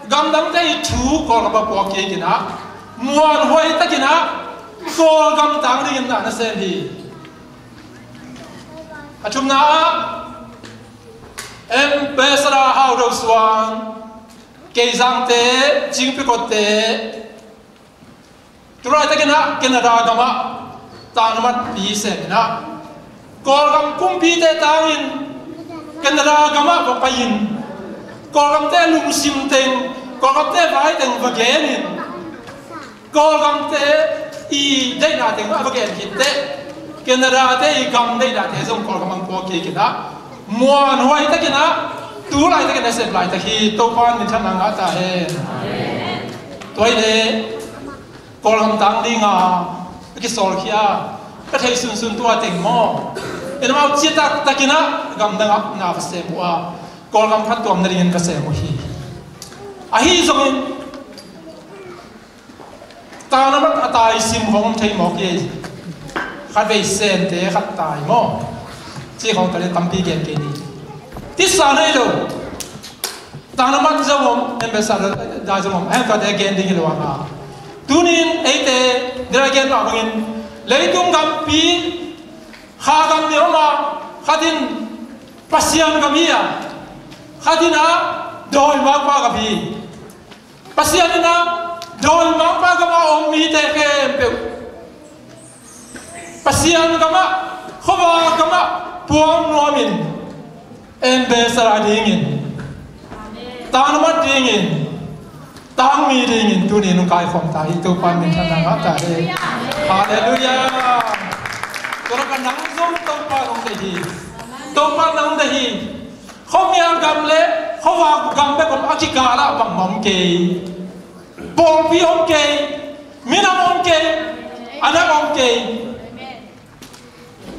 gam dang te thu ko ka po ke kina muan hoi ta kina ko gam tang ding na sen hi achum na em besara how do swan ke jang te jing pi ko te turai ta kina Canada gama tang mat pi sen na ko gam kum pi te tangin Canada gama ko payin ko gam te lung sim teng ko gam te vai teng vagenin ko gam te i dei na teng vagen hit te Canada te gam dei na te jong ko gam ko ke kina muan hoi ta kina tu lai ta kina se lai ta hi to pan min than nga ta he toi le ko gam tang ding a ki sol khia ka thei sun sun tua teng mo en mau chi ta kina gam dang na fa se mo a ko gam phat tom na rin ka se mo hi a hi zong ta na mat atai sim hong thei mo ke khat ve sen te khat tai mo chi hong ta le tampi gen ke ni ti sa nei lo ta na mat zong em be sa da zong em ka de gen ding lo wa tunin eite dra gen ba bangin leitung gam pi kha gam ni ma khatin pasian gam hi khatina doi ma pa ga pi pasian na doi ma pa ga ma om mi te ke pe pasian ga ma khowa ga ma puam no min em be sara dingin tan ma dingin tang mi dingin tu ni nu kai khom ta hi tu pan min than nga ta de hallelujahตัวกันนังส้มตัวปลาลงได้ทีตัวปลาลงได้ทีเขามีอากรรมเละเขาว่ากรรมแบบอาชิกาละบังมอมเกยปองพี่อมเกยมินามอมเกยอันนั้นอมเกย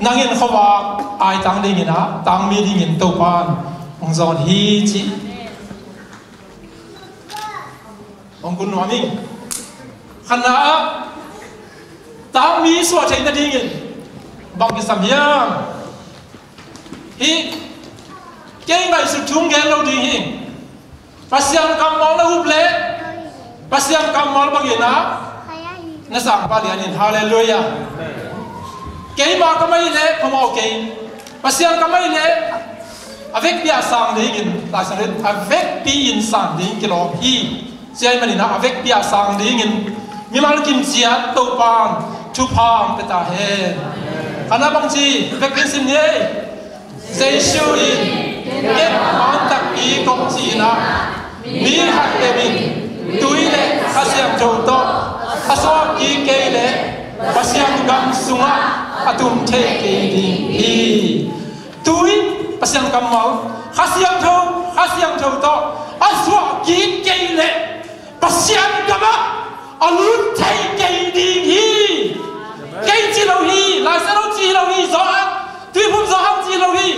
นั่งเห็นเขาว่าไอ้ตังดิ้งนะตังมีดิ้งตัวปลาองซอนฮีจิองคุณว่ามิ่งขณะตังมีส่วนใจนั่นดิ้งบางทีสมัยฮีเก่งไปสุดทุ่งแกเราดีฮิปัสยามกำมอลแล้วหุบเละปัสยามกำมอลบางอย่างนะนั่นสั่งปาลีนินฮาเลลูยาเก่งมากก็ไม่เละพอมาโอเคปัสยามก็ไม่เละavec bia sang de ngin la sang de avec bi in sang de ngin lo hi sai mani na avec bia sang de ngin mi mal kim sia to pan thu pang ta ta he khana bang chi avec bin sim ne sei shu in get on tak i kong chi na mi hat de min tui le khasiam tho to aso ki ke le pasiam gam sunga atum the ke di hi tui pasiam kam mau khasiam tho to aso ki ke le pasiam gama alun the ke di hi cái chi lâu hi lại sẽ đâu chi lâu hi rõ tuy không rõ chi lâu hi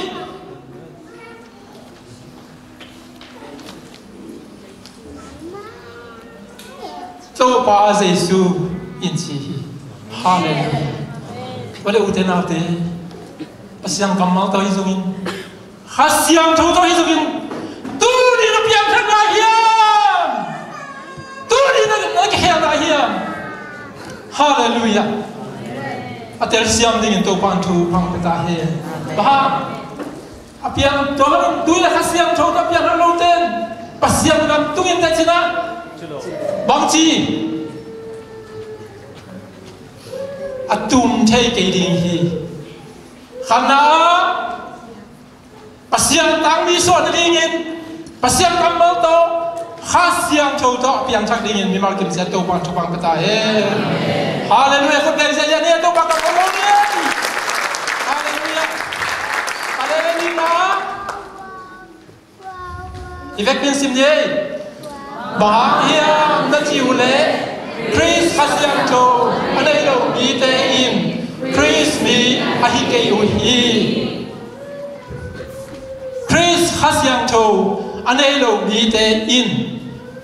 châu ba Giêsu in chi hallelujah vậy là ưu tiên nào thế pasiang kamal tao izungin khasiang thâu tao izungin tu đi nó biang thân na hiam tu đi nó cái heo na hiam hallelujah atel siam dingin to pan thu phang ta he ba apian to tu la khasiam tho ta pian lo ten pasiam gam tungin ta china bang chi atum thei ke ding hi khana pasiam tang mi so na dingin pasiam kam mal to khasiam tho to pian thak dingin mi mal kim se to pan thu phang ta he hallelujah khut dei se ya ne to ba ka ko ne hallelujah hallelujah avec bin sim ne ba hiam na chi ule Chris khasiam tho anai lo bi te in Chris mi a hi ke u hi Chris khasiam tho anai lo bi te in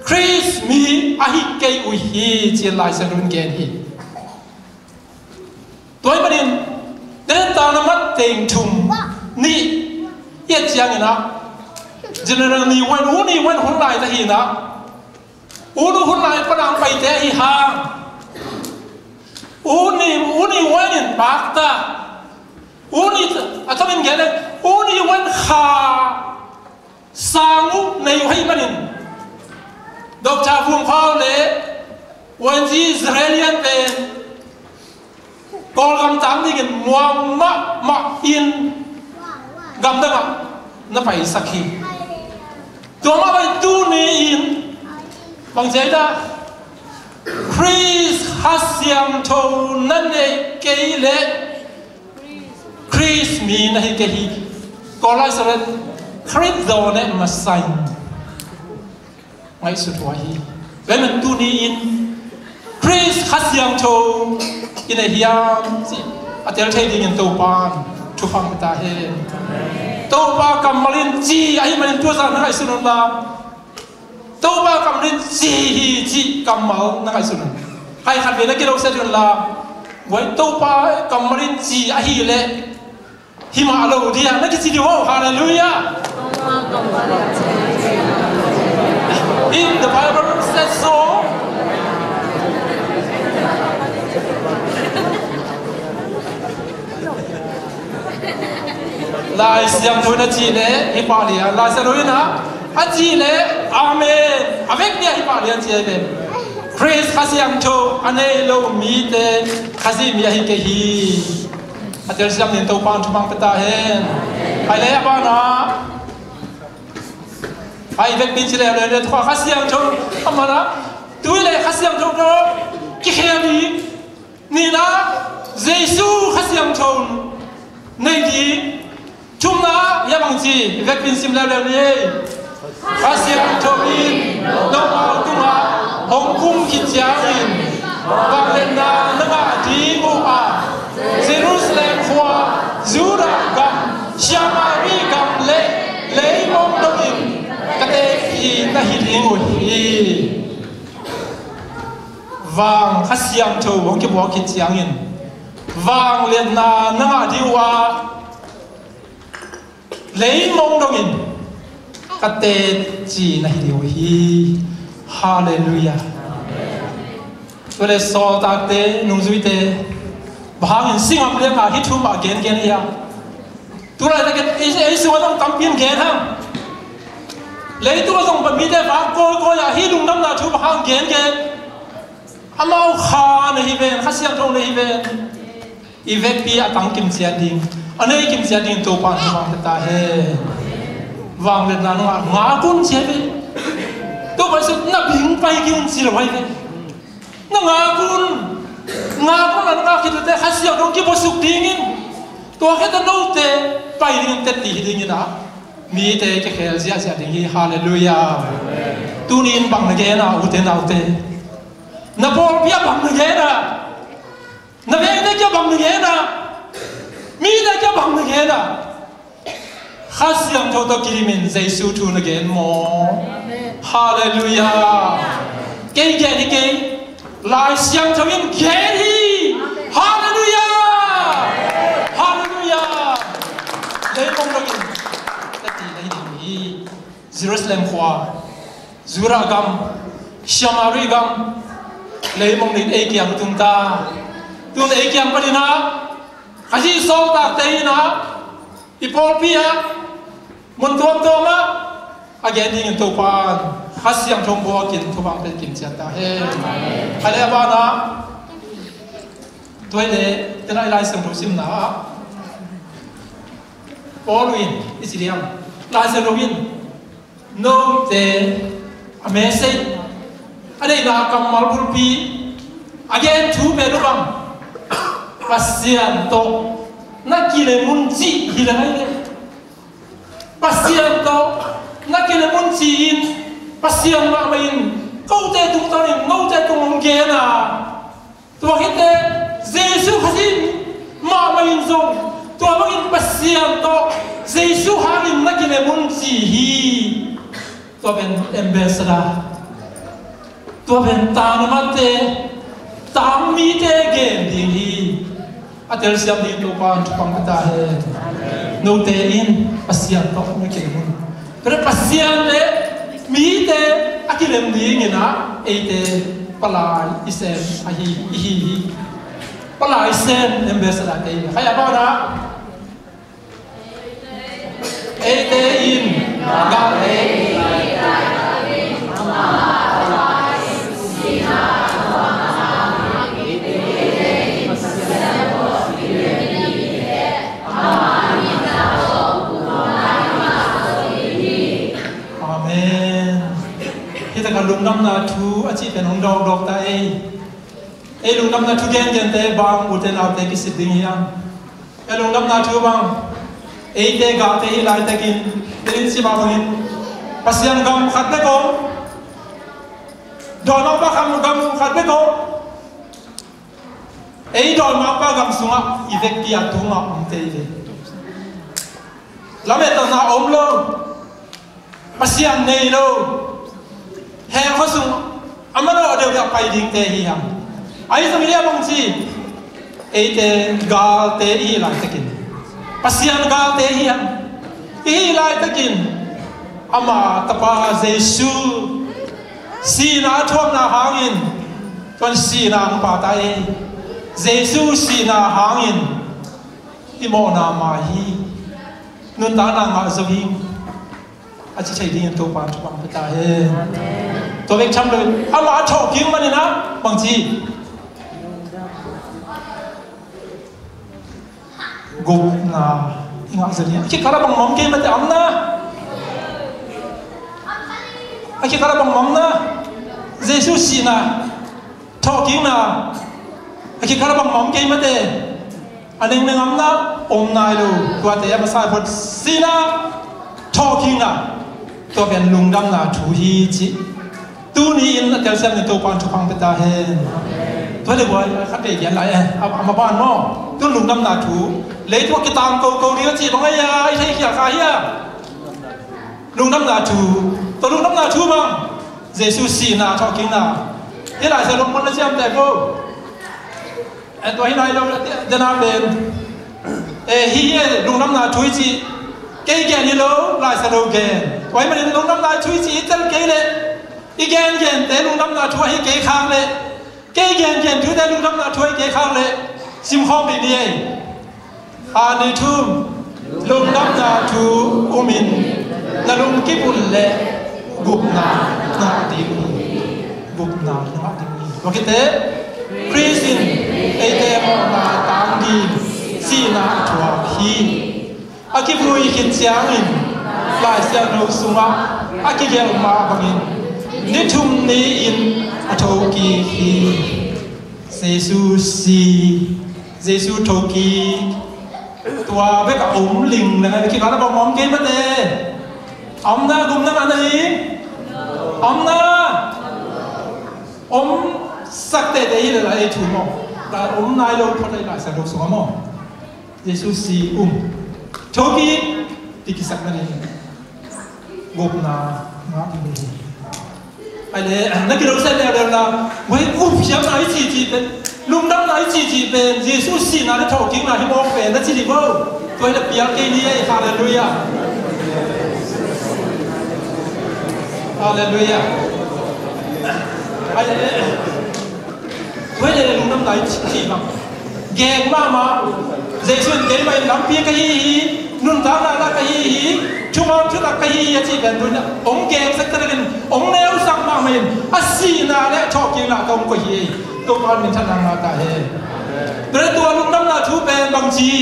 Chris mi a hi ke u hi chi lai sa run gen hi tôi mà điên đến ta nó mất tiền thùng ni yết chiang na general ni wen hu ni wen hun lai ta hi na unu hun lai panang pai te hi hang uni wanin bakta uni atamin gele uni wan kha sangu nei hai manin dok cha phum phao le wan ji Israelian pen kol gam tang ding muam ma in gam da na pai sakhi to ma bai tu ni in bang jai da Chris hasyam to nan ne ke le Chris mi na hi ke hi ko la sa Chris do ne ma sai ngai su thua hi ve man tu ni in Chris hasyam to in a hiam si atel thei ding in to pan thu phang ta he to ba kam malin chi ai malin tu sa na su la to ba kam lin chi hi chi kam mal na kai su hai khat ve na ki lo sa jun la wai to ba kam malin chi a hi le hi ma lo dia na ki chi di ho hallelujah in the Bible says so lai siam thôi na chi le hi pa lia lai sa loi na a chi le amen avec dia hi pa lia chi le praise khasiam tho ane lo mi te khasi mi hi ke hi atel siam nen to pan thumang pata hen ai le ba na ai vek bin chi le thwa khasiam tho amara tu le khasiam tho do ki khe ni na jesu khasiam tho nei di chúng ta ya bằng gì vết pin sim leo leo đi phát hiện cho in đông vào tung à hồng cung kịch giang in và lên na nước à đi ngô à Jerusalem khoa Judah gam Shamari gam lấy mong đông in cái tê hi na hi đi ngồi hi vàng phát hiện cho hồng kim bộ kịch giang in vàng lên na nước à đi qua lấy mong đông in cái tên chỉ này điều hi hallelujah tôi lấy so ta tế nung duy tế bahang in sinh học liên cả hít thum mà gen gen ya tôi lại cái ấy sinh hoạt trong biến gen ha lấy tôi trong bậc mỹ tế phá coi ya hít lung năm là thu bahang gen gen amau kha này về khát xiang trong này về ivet pi atang kim chia ding anh ấy kim chia ding tô pan mang ta he vàng Việt Nam nó ngã con chia về tôi phải sự nó bình bay kim chia là vậy nó ngã con là nó khi tôi thấy khát xiang trong kia bao sục dingin tôi hết nó tê bay dingin tết đi dingin à mi tê cái khéo chia dingin hallelujah tu nín bằng cái nào u tê na bol bia bằng cái nào na về đây kia bằng cái nào mi đây kia bằng cái nào khát xiang thâu tao kiri mình Giêsu thu nó cái mò hallelujah cái lại xiang thâu in cái đi hallelujah hallelujah lấy mong đâu in tất cả lấy đi Jerusalem khoa Judah gam Shamari gam lấy mong đến ấy kiam chúng ta tuần ấy kiam bao nhiêu na cái gì sau ta tây na ipolpia muốn tuom á again đi into pan khát xiang trong bò kín thu bằng bên kín chặt ta hết hay là ba na tôi để cái này lại xem đồ sim na Paulin Israel lại xem đồ in no te amazing ada ina kamal pulpi again thu be lubang pasian to nakile munci hilai pasian to nakile munci in pasian ma main kau te tung ta ni ngau te tung ge na to hite Jesu hasin ma main zong to ma in pasian to Jesu hanin nakile munci hi to ben ambassador tua ben tam mate tam mi te gen ding hi atel siam ni to pan chupang ta he no te in pasian to ne ke mun pero pasian le mi te akilem di ngina ete palai isen hi palai sen ambassador te kaya ba na ete in gale kita kan lung nam na thu achi pen hong dog dog ta e lung nam na thu gen gen te bang uten out te kisit ding yang e lung nam na thu bang e te ga te hi lai te kin tin si ma bangin pasiam gam khat le ko do no ba kham gam khat le ko e do ma ba gam sunga i vek ki atu ma om te ve la me ta na om lo pasiam nei lo hẹn phát sung amano đều được phải đình tê hi ham ai sao mình bông chi ấy tê gal tê hi lại tất kinh pasian gal tê hi ham hi lại tất kinh ama tapa Giêsu si na thom na hangin con si na pa tai Giêsu si na hangin imo na ma hi nun ta na ma zohi achi chai ding to pa to pang ta he to vek cham le ama tho king mani na bang chi gop na inga zani ki kara bang mom ke mate amna aki kara bang mom na Giêsu si na tho king na aki kara bang mom ke mate aning nang amna om nai lo tua te ma sai phot si na tho king naตัวเป็นลุงดำนาถูฮีจิตู้นี้อินเตลเซมในตัวปานทุพังเป็นตาเฮนตัวเด็กวัยขัดเด็กยันไรเอามาบ้านมั่งตัวลุงดำนาถูเลยตัวกิตามโกนี้ก็จีบไงยาไอ้ใช่ขี้ยาใครอ่ะลุงดำนาถูตัวลุงดำนาถูมั้งเยซูสีนาชอบกินนาที่หลายเสลงมันเชื่อมแต่ก็ตัวที่ไหนเราจะน่าเป็นฮีลุงดำนาถูจีเกี่ยนี่เราหลายเสลงเกนไว้มันลุงน้ำลายช่วยจีเจ้าเกย์เลยอีแกนเย็นแต่ลุงน้ำลายช่วยให้เกย์ข้างเลยเกย์เย็นถือแต่ลุงน้ำลายช่วยเกย์ข้างเลยซิมฮอมปีนี้อาในทุ่มลุงน้ำลายทูอุมินนาลุงกิบุลเล่กุบนาดีกุบนาดีโอเคเต้คริสตินเอเดมนาตามดีซีนาทัวพีอากิบุยขิดเสียงอินลายเสียงเราสุมาอากิเกลมาบังอินนิทุมนี้อินอโทกีฮีเยซูโทกีตัวเบกอมลิงนะครับคิดว่าเราบอกมอมเกมมาเต้อมนะกุมน้ำอันนี้อมนะอมสักเตะได้ยังไงถูกมั้งแต่อมนายเราพอได้หลายเสียงเราสุมามั้งเยซูซีโทกีที่กิสักนั่นเองกบนาที่นี่ไอ้เนี่ยนักกีฬาเส้นเดียวนะเว้ยอุ้มเพียงไหนจีเป็นลุงน้ำไหนจีเป็นเยซูสีน่ะที่ถกกิ้งน่ะที่มองเป็นนั่นจีดีเว้ยตัวนี้เปียกเกนี่ฮาเลลูยาฮาเลลูยาไอ้เนี่ยเว้ยลุงน้ำไหนจีบ้างแกงมาเยซูเกนี่ไปน้ำเปียกกี่นุ่นตาหน้ากี่ชุมชุดกี่ยัดจีเป็นตัวเนี่ยองเกมสักตัวนึงองแนวสักมาไม่อาศีนาเนี่ยชอบกินละตรงกี่ตัวมันเป็นท่านนาตาเฮแต่ตัวลุงน้ำนาทูเป็นบางที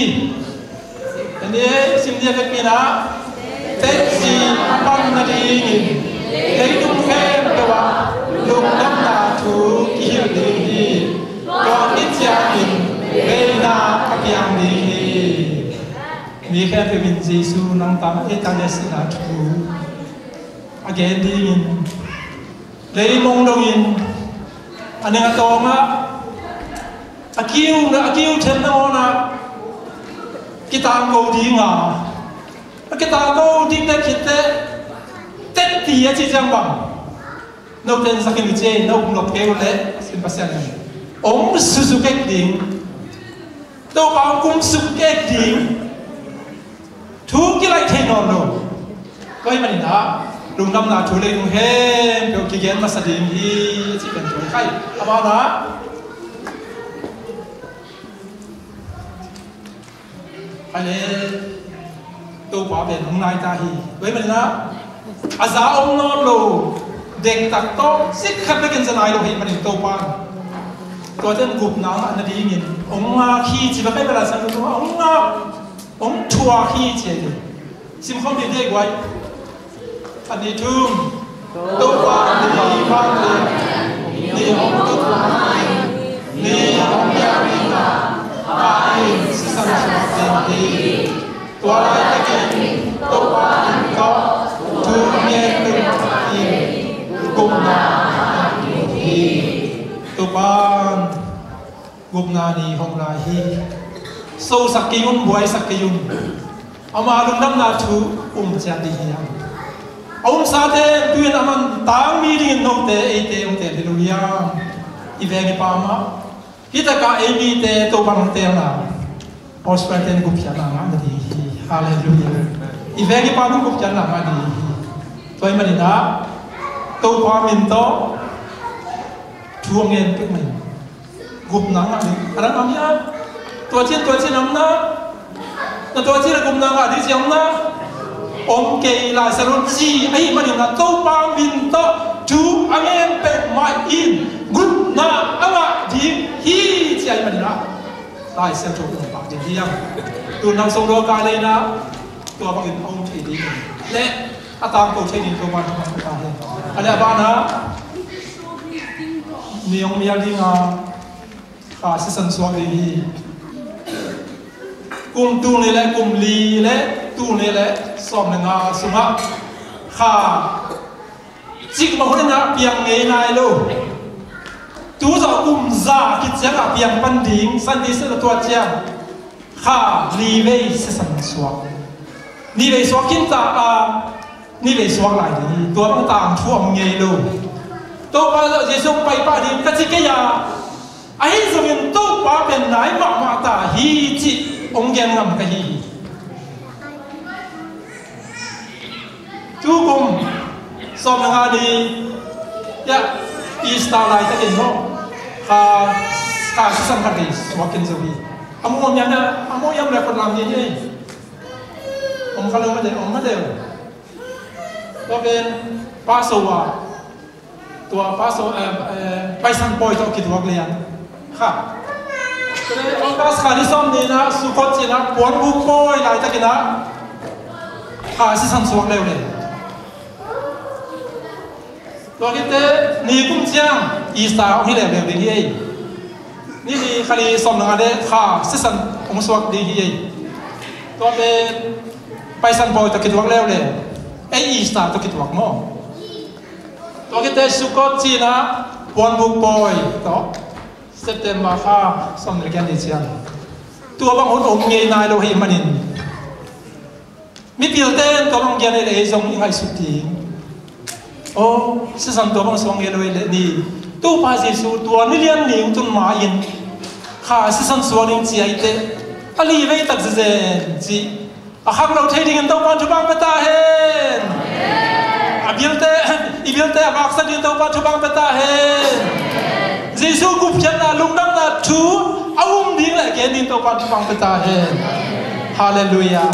อันนี้สิ่งที่เป็นปีนะเต็มสีปังนาดีเต็มตุ้งแค่ตัวลุงน้ำนาทูกี่ดีก็อิจฉาอินเวนาพยังดีมีแค่เป็นเยซูนั่งตามเอตันเดสินาทูอาเกนดีอินเลยมองดูอินอันนี้ก็ตรงอ่ะอากิวเทนโนนะกิตาโกดีงากิตาโกดีแต่คิดเต็ดตีอ่ะจีจังบังนกเดินสักนิดเจนกเกลเล่สิบเปอร์เซ็นต์องสุเกดิ่งตัวเขาคุ้มสุเกดิ่งทุกกี่ไรเทนโนก็ยังไม่ได้ ลุงน้ำหนาถูเลยลุงเฮมเปียวกิเกนมาสดิงฮีที่เป็นตัวไข่อาบ้านะไปเลยตัวป้าเป็นของนายตาฮีไว้มันนะอาซาอมนอนโลเด็กตักโตสิขัดไปกันสนายโลหิตมันตัวป้าตัวเจ้ากุบน้ำอันนี้ยินองงาขี้จีบไปเวลาสังตัวองงาองชัวขี้เจนซิมเขาดีเด็กไว้อันนี้ทุ่มตัวป้าดีมากเลยนี่องตัวป้านี่องยาวินาป้าเองสันสุดเต็มที่ตัวอะไรตะกี้ตัวป้าก็ทุ่มเย็นเป็นที่กุมนาที่ตัวป้ากุมนานีของนายฮีโซสักกิยุนบวยสักกิยุนอามาลุงน้ำนาทูจันดีฮียังซาเตตุยนามันตางมีดินนกเตเอเตองเตลิลุยาอีเวกิปามาฮิตากาเอมีเตโตบังเตนาออสเปรเตนกุปยานามาดีฮาเลลูยาอีเวกิปามุกุปยานามาดีตัวมันนี่นะโตความมินโตช่วงเงินก็ไม่กุปนังอะไรอะไรน้ำยาตัวเช่นน้ำนะแต่ตัวเช่นกุปนังอะไรที่ยังนะองเกลาสรุปจีไอ้มันนี่นะโตความมินโตจูอังเงินเป็นมาอินกุปนาอะไรดีฮีที่ไอ้มันนี่นะไล่เส้นจุดปากอย่างที่ยังตัวนำส่งโลกาเลยนะตัวบางอย่างองที่ดีและอาตามตัวที่ดีตัวมันทำอะไรอะไรบ้างนะนิยมมีอะไรงาข้าศึกสันสวงดีกุมตูนี่แหละกุมลีแหละตูนี่แหละสอมงาสุมาข้าจิกมาคนนั้นเพียงเงยนายโลตูจะกุมซาคิดเสียงเพียงปันดิ่งสันติสุขตัวเจ้าข้าลีเวศึกสันสวงนี่เวสวงกินตานี่เวสวงหลายดีตัวมันต่างทั่วเงยโลตัวว่าจะส่งไปป่าดิกจิกยาไอ้ส่งตัวป่าเป็นไหนมาตาฮีจิองเกนงำกะฮีทุกคนสอบงานดียะอีสตาร์ไลท์ตะกินโน่ข้าสังกัดดีสวัสดิ์สุวีอามุยามนะอามุยามเรียกคนลำยี่ยี่องค์ข้าลงมาเดี๋ยวองค์มาเดี๋ยวก็เป็นป้าสวะตัวป้าโซไปสันปอยตัวคิดว่าเรียนค่ะก็เลยองค์ป้าสขาที่ซ้อมนี่นะสุขจีนะปวดบุกปอยหลายตะกี้นะข้าสิสันสวงเร็วเลยตัวคิดเต้นี่กุ้งเชียงอีสาวที่เร็วเร็วดีที่นี่มีคดีซ้อมงานเด้ข้าสิสันองค์สวงดีที่ตัวเป็นไปสันปอยตัวคิดว่าเร็วเลยไออีสาวตัวคิดว่ามั่งตัวคิดเตสุกจีนะวันบุกบอยต่อเซปเทมเบอร์ค่ะสมัยกันดิฉันตัวบางคนองเงยนายโลหิตมันมีพิลเตนตัวบางอย่างในเอซงยังไงสุดที่โอ้สิสันตัวบางสองเงยโลหิตนี่ตัวพาสิสูตัวนี่เลี้ยงหนิงตุนมาอินข้าสิสันส่วนนี้จีไอเตอลีเวตักเซนจีอาขับเราเทดิ้งตัววันทุบางเปตาเฮนIbil te abak sa din tau pa chubang peta he Jesu gup chen na lung dam na thu awum ding la ke din tau pa chubang peta he Hallelujah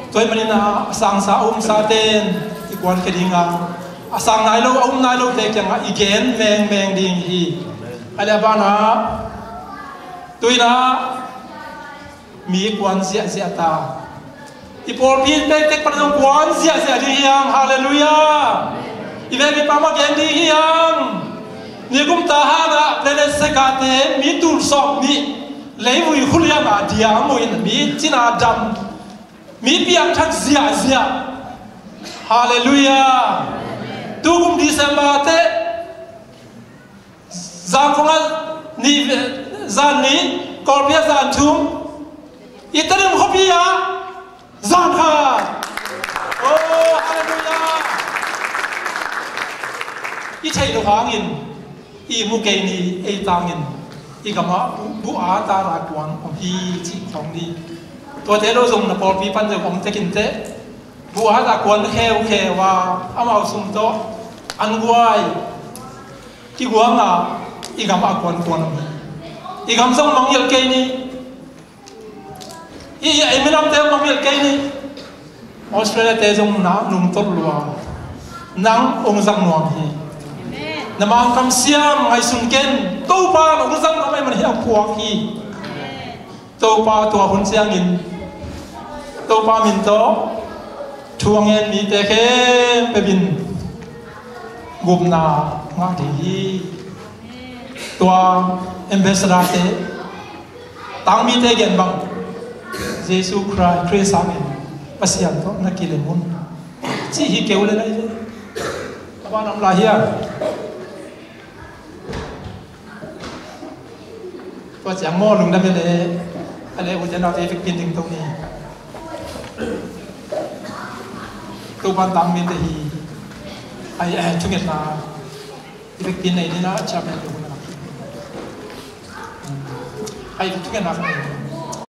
Toy manina sang sa sa ten ikwan ke dinga asang nai lo awum nai lo te kyang igen meng ding hi ala bana tuina mi kwan sia ta Ipol pin tek panong kwan sia di yang hallelujah Ibe pa ma gen di yang ni kum ta ha ga plele sekate mi tul sok mi leivui khulia ma dia mo in mi china dam mi piang thak zia hallelujah tu kum December te za konga ni za ni kolpia za thum itarim khopia Zan ha, oh hallelujah. Ichai do hangin, I mukay ni ay tangin, ikama buat tarakuan ang hi chi kong ni. Tua telo zong na por pipan de kong tekinte, บัวตะกวนเขวว่าอามาสุมโตอันกวยที่กวงอ่ะอีกำอากวนอีกำส่งมังยลเกนี่อีไอ้ไม่นำเตะมังยลเกนี่ออสเตรเลียเตะส่งน้ำนุ่มต้นลัวนังองค์สังนวมฮีน้ำมันคำเสียมไอ้สุนเกนตู้ปลาองค์สังนวมไอ้มันเหี้ยพวกฮีตู้ปลาตัวคนเสียงินตู้ปลามินโตทวงเงินมีแต่แค่ไปบินกุมนางาดีตัวเอ็มเบสดาเตตั้งมีแต่เงินบังเยซูคริสต์คริสต์สามีภาษาอังกฤษนักกิเลมุนที่ฮิเกวเลยนะเจ้าบ้านน้ำลายเฮียตัวจังโม่ลุงได้ไปเลยอะไรอุจจาระที่ฟิกกินถึงตรงนี้ตัวบ้านตั้งมีแต่ฮีไอ้ทุกอย่างนะที่ฟิกกินในนี้นะชอบเป็นตัวนะไอ้ทุกอย่างนะ